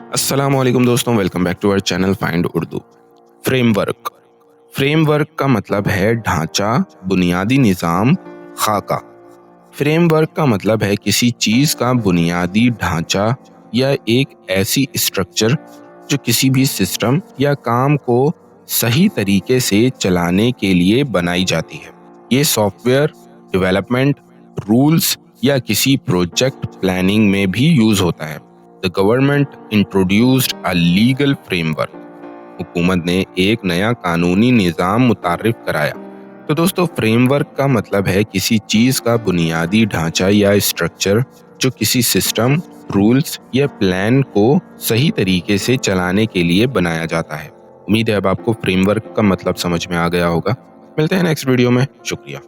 अस्सलाम वालेकुम दोस्तों, welcome back to our channel find Urdu. Framework. Framework का मतलब है ढांचा, बुनियादी निज़ाम, खाका। फ्रेमवर्क का मतलब है किसी चीज का बुनियादी ढांचा या एक ऐसी स्ट्रक्चर जो किसी भी सिस्टम या काम को सही तरीके से चलाने के लिए बनाई जाती है। ये सॉफ्टवेयर डेवलपमेंट, रूल्स या किसी प्रोजेक्ट प्लानिंग में भी यूज होता है। The government introduced a legal framework. हुकूमत ने एक नया कानूनी निज़ाम मुतारिफ कराया। तो दोस्तों, फ्रेमवर्क का मतलब है किसी चीज का बुनियादी ढांचा या स्ट्रक्चर जो किसी सिस्टम, रूल्स या प्लान को सही तरीके से चलाने के लिए बनाया जाता है। उम्मीद है अब आपको फ्रेमवर्क का मतलब समझ में आ गया होगा। मिलते हैं नेक्स्ट वीडियो में। शुक्रिया।